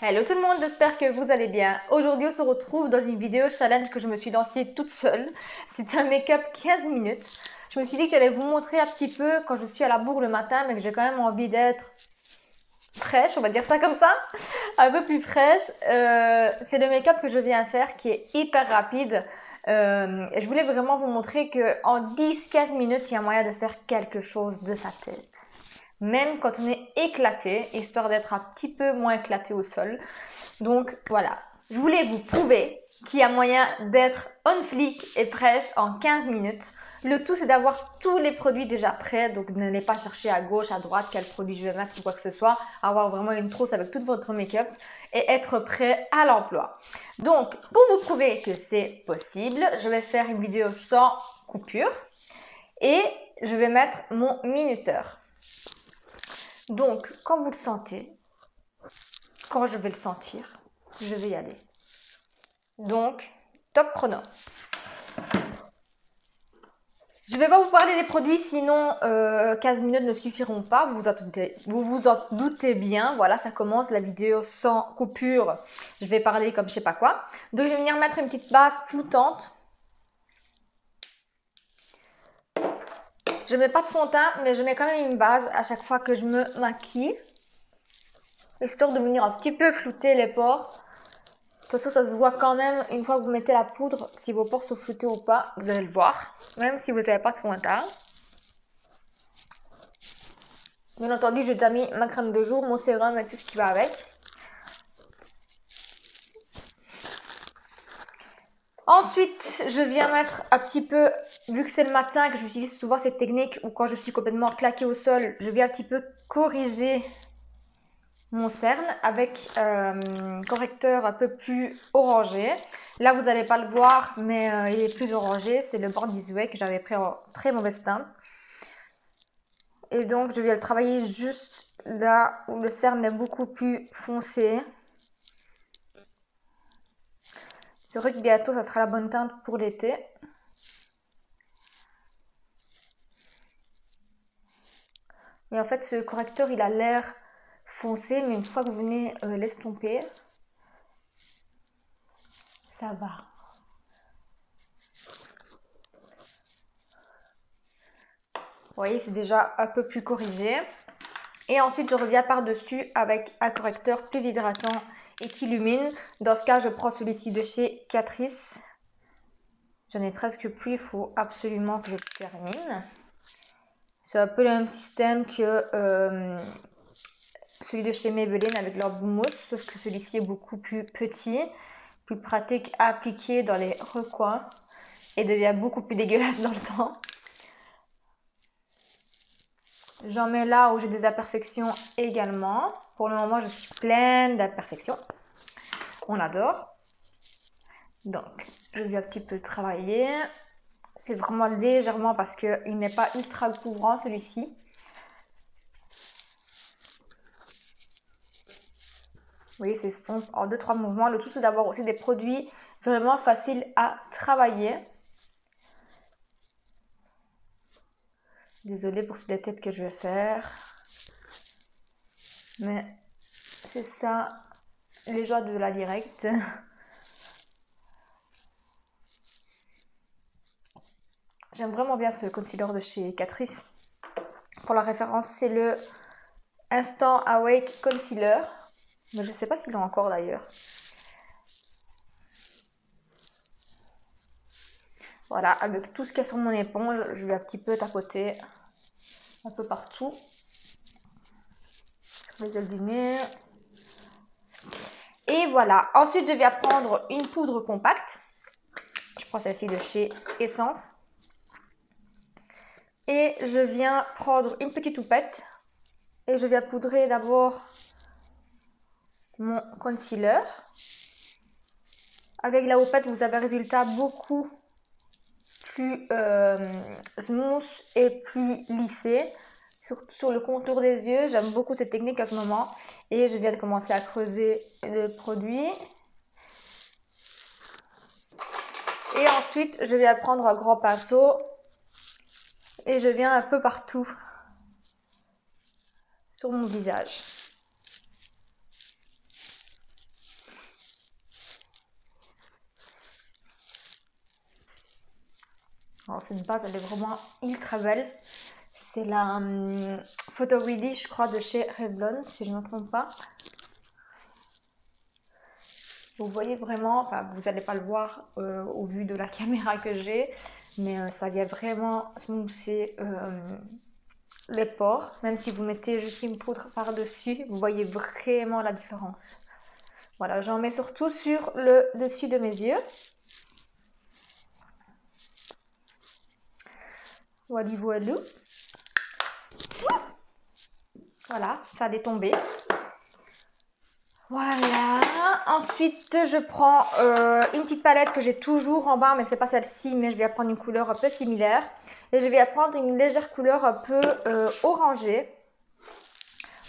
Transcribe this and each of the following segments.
Hello tout le monde, j'espère que vous allez bien. Aujourd'hui, on se retrouve dans une vidéo challenge que je me suis lancée toute seule. C'est un make-up 15 minutes. Je me suis dit que j'allais vous montrer un petit peu quand je suis à la bourre le matin, mais que j'ai quand même envie d'être fraîche, on va dire ça comme ça, un peu plus fraîche. C'est le make-up que je viens faire qui est hyper rapide. Et je voulais vraiment vous montrer qu'en 10-15 minutes, il y a moyen de faire quelque chose de sa tête. Même quand on est éclaté, histoire d'être un petit peu moins éclaté au sol. Donc voilà, je voulais vous prouver qu'il y a moyen d'être on fleek et fraîche en 15 minutes. Le tout, c'est d'avoir tous les produits déjà prêts, donc n'allez pas chercher à gauche, à droite, quel produit je vais mettre ou quoi que ce soit. Avoir vraiment une trousse avec tout votre make-up et être prêt à l'emploi. Donc, pour vous prouver que c'est possible, je vais faire une vidéo sans coupure et je vais mettre mon minuteur. Donc, quand vous le sentez, quand je vais le sentir, je vais y aller. Donc, top chrono. Je ne vais pas vous parler des produits, sinon 15 minutes ne suffiront pas, vous vous en doutez bien. Voilà, ça commence la vidéo sans coupure. Je vais parler comme je sais pas quoi. Donc, je vais venir mettre une petite base floutante. Je ne mets pas de fond de teint, mais je mets quand même une base à chaque fois que je me maquille. Histoire de venir un petit peu flouter les pores. De toute façon, ça se voit quand même une fois que vous mettez la poudre, si vos pores sont floutés ou pas, vous allez le voir, même si vous n'avez pas de fond de teint. Bien entendu, j'ai déjà mis ma crème de jour, mon sérum et tout ce qui va avec. Ensuite, je viens mettre un petit peu, vu que c'est le matin que j'utilise souvent cette technique, ou quand je suis complètement claquée au sol, je viens un petit peu corriger mon cerne avec un correcteur un peu plus orangé. Là, vous n'allez pas le voir, mais il est plus orangé. C'est le Born This Way que j'avais pris en très mauvaise teinte. Et donc, je viens le travailler juste là où le cerne est beaucoup plus foncé. C'est vrai que bientôt, ça sera la bonne teinte pour l'été. Mais en fait, ce correcteur, il a l'air foncé, mais une fois que vous venez l'estomper, ça va. Vous voyez, c'est déjà un peu plus corrigé. Et ensuite, je reviens par-dessus avec un correcteur plus hydratant et qui illumine. Dans ce cas, je prends celui-ci de chez Catrice. J'en ai presque plus, il faut absolument que je termine. C'est un peu le même système que celui de chez Maybelline avec leur Boom Mousse, sauf que celui-ci est beaucoup plus petit, plus pratique à appliquer dans les recoins et devient beaucoup plus dégueulasse dans le temps. J'en mets là où j'ai des imperfections également. Pour le moment, je suis pleine d'imperfections. On adore. Donc, je vais un petit peu travailler. C'est vraiment légèrement parce qu'il n'est pas ultra couvrant celui-ci. Vous voyez, c'est son en 2-3 mouvements. Le tout, c'est d'avoir aussi des produits vraiment faciles à travailler. Désolée pour toutes les têtes que je vais faire. Mais c'est ça, les joies de la direct. J'aime vraiment bien ce concealer de chez Catrice. Pour la référence, c'est le Instant Awake Concealer. Mais je ne sais pas s'ils l'ont encore d'ailleurs. Voilà, avec tout ce qu'il y a sur mon éponge, je vais un petit peu tapoter un peu partout. Les ailes du nez. Et voilà. Ensuite, je vais prendre une poudre compacte. Je prends celle-ci de chez Essence. Et je viens prendre une petite houppette. Et je viens poudrer d'abord mon concealer. Avec la houppette, vous avez un résultat beaucoup plus smooth et plus lissé. Surtout sur le contour des yeux, j'aime beaucoup cette technique à ce moment. Et je viens de commencer à creuser le produit. Et ensuite, je viens prendre un grand pinceau. Et je viens un peu partout sur mon visage. Alors cette base, elle est vraiment ultra belle. C'est la Photo Ready, je crois, de chez Revlon, si je ne me trompe pas. Vous voyez vraiment, enfin vous n'allez pas le voir au vu de la caméra que j'ai, mais ça vient vraiment smoother les pores. Même si vous mettez juste une poudre par-dessus, vous voyez vraiment la différence. Voilà, j'en mets surtout sur le dessus de mes yeux. Voilà, voilà. Voilà, ça a détombé. Voilà. Ensuite, je prends une petite palette que j'ai toujours en bas, mais c'est pas celle-ci, mais je vais prendre une couleur un peu similaire. Et je vais prendre une légère couleur un peu orangée.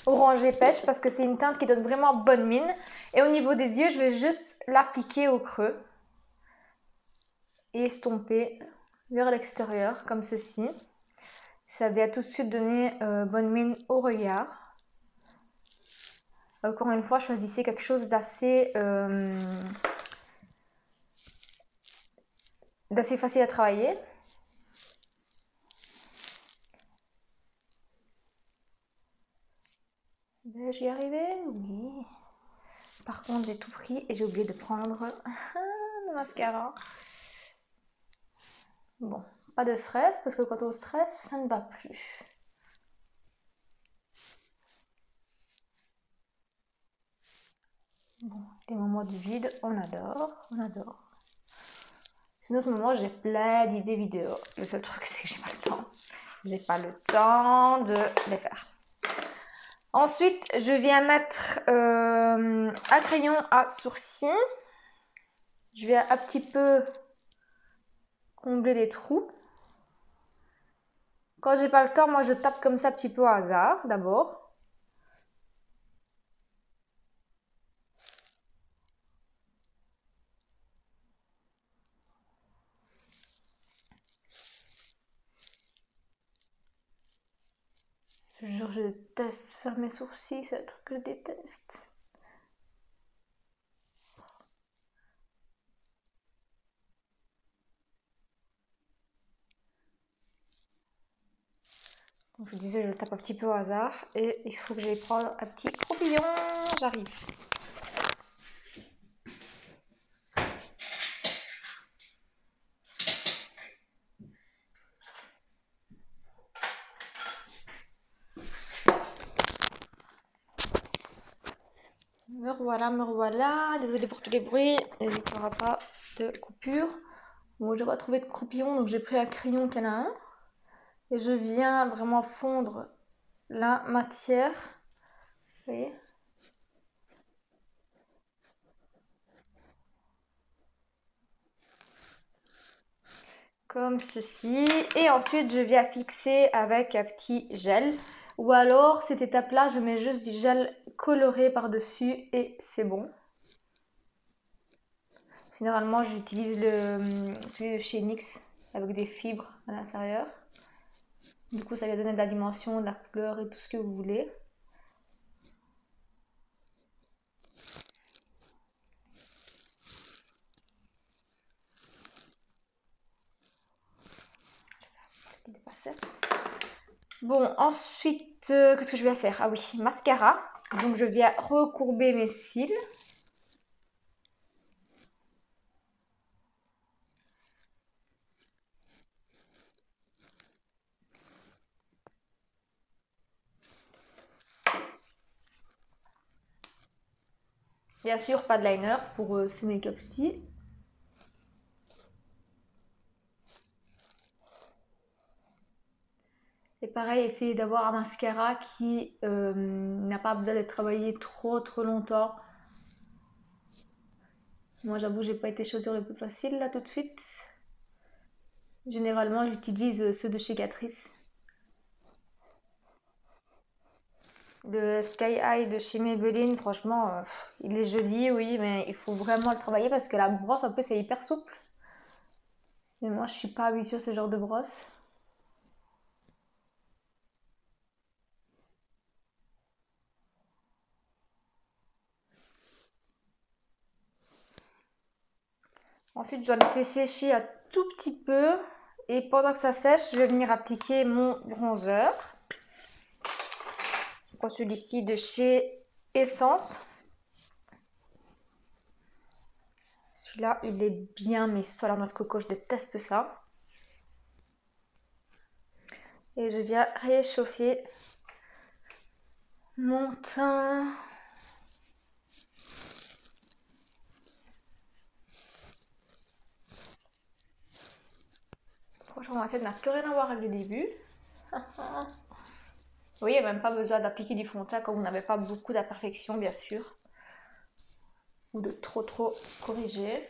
Orangé pêche, parce que c'est une teinte qui donne vraiment bonne mine. Et au niveau des yeux, je vais juste l'appliquer au creux. Et estomper vers l'extérieur, comme ceci. Ça va tout de suite donner bonne mine au regard. Encore une fois, choisissez quelque chose d'assez facile à travailler. Vais-je y arriver? Oui. Par contre, j'ai tout pris et j'ai oublié de prendre le mascara. Bon, pas de stress, parce que quand on stresse, ça ne va plus. Bon, les moments du vide, on adore, on adore. Sinon, en ce moment, j'ai plein d'idées vidéo. Le seul truc, c'est que j'ai pas le temps. J'ai pas le temps de les faire. Ensuite, je viens mettre un crayon à sourcils. Je vais un petit peu combler les trous. Quand j'ai pas le temps, moi je tape comme ça un petit peu au hasard d'abord. Je jure, je déteste faire mes sourcils, c'est un truc que je déteste. Comme je vous disais, je le tape un petit peu au hasard et il faut que j'aille prendre un petit croupillon. J'arrive. Me revoilà, me revoilà. Désolée pour tous les bruits. Il n'y aura pas de coupure. Bon, je n'ai pas trouvé de croupillon, donc j'ai pris un crayon canin. Et je viens vraiment fondre la matière. Vous voyez? Comme ceci. Et ensuite, je viens fixer avec un petit gel. Ou alors, cette étape-là, je mets juste du gel coloré par-dessus et c'est bon. Généralement, j'utilise celui de chez NYX avec des fibres à l'intérieur. Du coup, ça va donner de la dimension, de la couleur et tout ce que vous voulez. Bon, ensuite, qu'est-ce que je vais faire? Ah oui, mascara. Donc, je viens recourber mes cils. Bien sûr, pas de liner pour ce make-up-ci. Et pareil, essayez d'avoir un mascara qui n'a pas besoin d'être travaillé trop longtemps. Moi, j'avoue, j'ai pas été choisir le plus facile là tout de suite. Généralement, j'utilise ceux de chez Catrice. Le Sky High de chez Maybelline, franchement, il est joli, oui, mais il faut vraiment le travailler parce que la brosse, en plus, c'est hyper souple. Mais moi, je suis pas habituée à ce genre de brosse. Ensuite, je dois laisser sécher un tout petit peu Et pendant que ça sèche, je vais venir appliquer mon bronzer. Celui-ci de chez Essence. Celui-là, il est bien, mais sur la noix de coco, je déteste ça. Et je viens réchauffer mon teint. Franchement, ma tête n'a plus rien à voir avec le début. Oui, il n'y a même pas besoin d'appliquer du fond de teint quand vous n'avez pas beaucoup d'imperfections, bien sûr. Ou de trop corriger.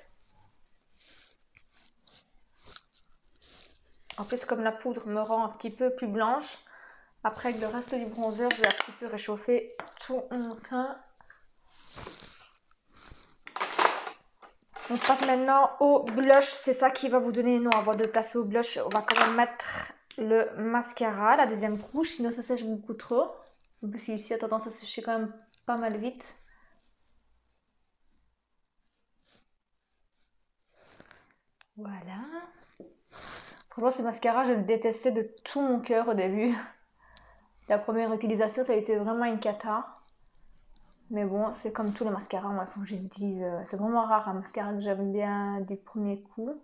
En plus, comme la poudre me rend un petit peu plus blanche, après avec le reste du bronzer, je vais un petit peu réchauffer tout mon teint. On passe maintenant au blush, c'est ça qui va vous donner... Non, avant de passer au blush, on va quand même mettre le mascara, la deuxième couche, sinon ça sèche beaucoup trop. Parce qu'ici, a tendance à sécher quand même pas mal vite. Voilà. Franchement, ce mascara, je le détestais de tout mon cœur au début. La première utilisation, ça a été vraiment une cata. Mais bon, c'est comme tous les mascaras, moi, il faut que je les utilise. C'est vraiment rare un mascara que j'aime bien du premier coup.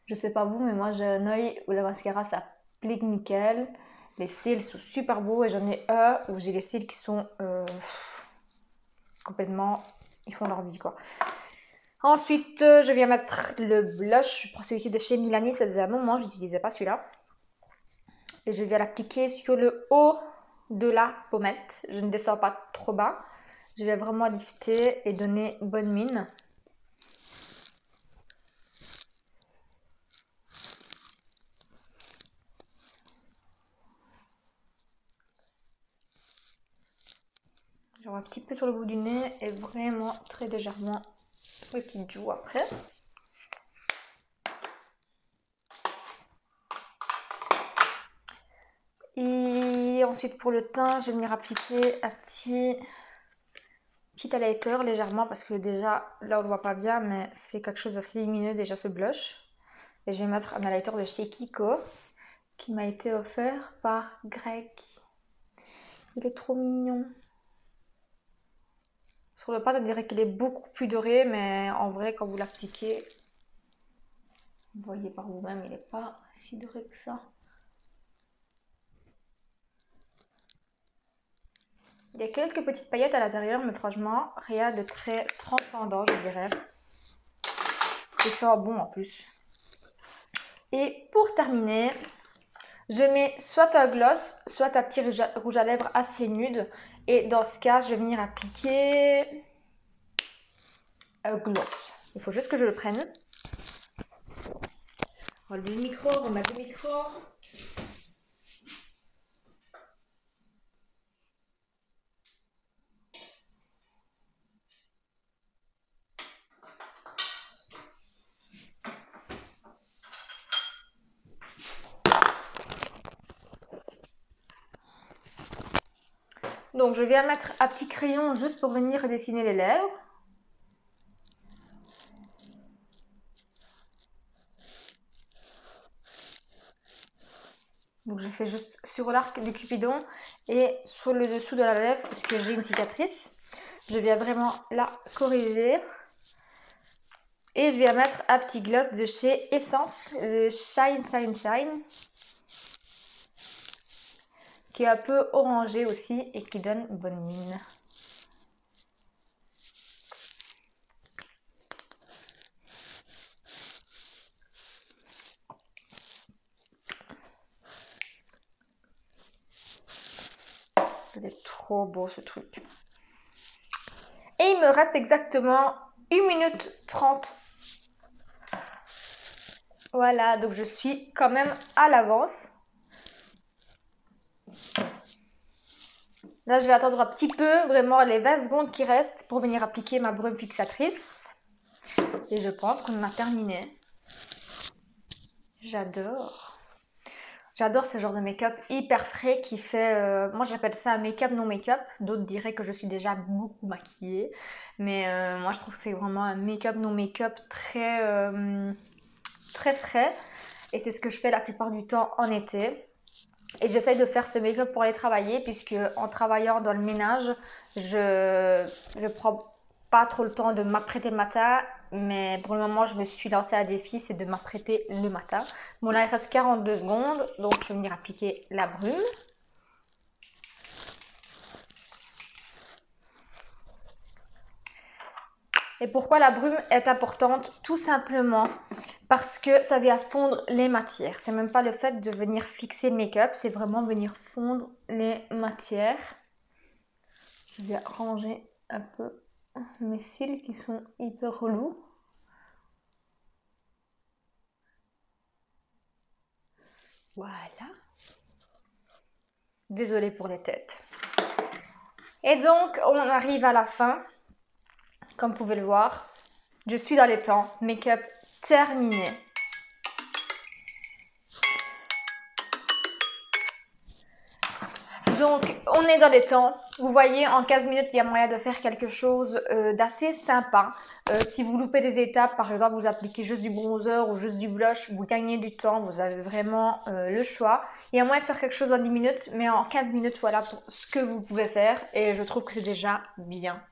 Je sais pas vous, mais moi j'ai un œil où le mascara s'applique nickel. Les cils sont super beaux et j'en ai un où j'ai les cils qui sont complètement... Ils font leur vie quoi. Ensuite, je viens mettre le blush. Je prends celui-ci de chez Milani, ça faisait un moment, je n'utilisais pas celui-là. Et je viens l'appliquer sur le haut de la pommette. Je ne descends pas trop bas. Je vais vraiment lifter et donner bonne mine. Genre un petit peu sur le bout du nez et vraiment très légèrement petite joue après. Et ensuite pour le teint, je vais venir appliquer un petit highlighter légèrement parce que déjà là on ne le voit pas bien mais c'est quelque chose d'assez lumineux déjà ce blush. Et je vais mettre un highlighter de chez Kiko qui m'a été offert par Greg. Il est trop mignon. Sur le pas, on dirait qu'il est beaucoup plus doré, mais en vrai, quand vous l'appliquez, vous voyez par vous-même, il n'est pas si doré que ça. Il y a quelques petites paillettes à l'intérieur, mais franchement, rien de très transcendant, je dirais. Et ça bon en plus. Et pour terminer, je mets soit un gloss, soit un petit rouge à lèvres assez nude. Et dans ce cas, je vais venir appliquer un gloss. Il faut juste que je le prenne. Enlever le micro, remettre le micro. Donc je viens mettre un petit crayon juste pour venir dessiner les lèvres. Donc je fais juste sur l'arc du Cupidon et sur le dessous de la lèvre parce que j'ai une cicatrice. Je viens vraiment la corriger. Et je viens mettre un petit gloss de chez Essence, le Shine Shine Shine. Qui est un peu orangé aussi et qui donne bonne mine. Il est trop beau ce truc. Et il me reste exactement 1 minute 30. Voilà, donc je suis quand même à l'avance. Là, je vais attendre un petit peu, vraiment les 20 secondes qui restent pour venir appliquer ma brume fixatrice. Et je pense qu'on a terminé. J'adore. J'adore ce genre de make-up hyper frais qui fait... moi, j'appelle ça un make-up non make-up. D'autres diraient que je suis déjà beaucoup maquillée. Mais moi, je trouve que c'est vraiment un make-up non make-up très... très frais. Et c'est ce que je fais la plupart du temps en été. Et j'essaye de faire ce make-up pour aller travailler, puisque en travaillant dans le ménage, je prends pas trop le temps de m'apprêter le matin. Mais pour le moment, je me suis lancée un défi, c'est de m'apprêter le matin. Bon là, il reste 42 secondes, donc je vais venir appliquer la brume. Et pourquoi la brume est importante? Tout simplement parce que ça vient fondre les matières. C'est même pas le fait de venir fixer le make-up, c'est vraiment venir fondre les matières. Je vais ranger un peu mes cils qui sont hyper relous. Voilà. Désolée pour les têtes. Et donc, on arrive à la fin. Comme vous pouvez le voir, je suis dans les temps. Make-up terminé. Donc, on est dans les temps. Vous voyez, en 15 minutes, il y a moyen de faire quelque chose d'assez sympa. Si vous loupez des étapes, par exemple, vous appliquez juste du bronzer ou juste du blush, vous gagnez du temps, vous avez vraiment le choix. Il y a moyen de faire quelque chose en 10 minutes, mais en 15 minutes, voilà pour ce que vous pouvez faire. Et je trouve que c'est déjà bien.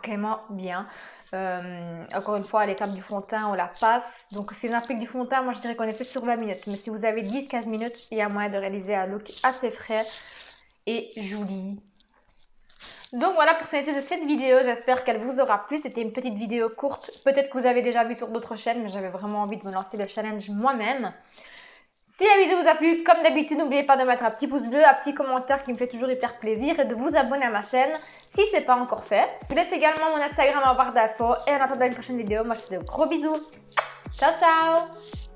Vraiment bien. Encore une fois, à l'étape du fond de teint, on la passe. Donc, si on applique du fond de teint, moi je dirais qu'on est plus sur 20 minutes. Mais si vous avez 10-15 minutes, il y a moyen de réaliser un look assez frais et joli. Donc voilà pour ce qui était de cette vidéo, j'espère qu'elle vous aura plu. C'était une petite vidéo courte, peut-être que vous avez déjà vu sur d'autres chaînes, mais j'avais vraiment envie de me lancer le challenge moi-même. Si la vidéo vous a plu, comme d'habitude, n'oubliez pas de mettre un petit pouce bleu, un petit commentaire qui me fait toujours hyper plaisir et de vous abonner à ma chaîne si ce n'est pas encore fait. Je vous laisse également mon Instagram en barre d'infos et en attendant une prochaine vidéo, moi je vous fais de gros bisous. Ciao ciao!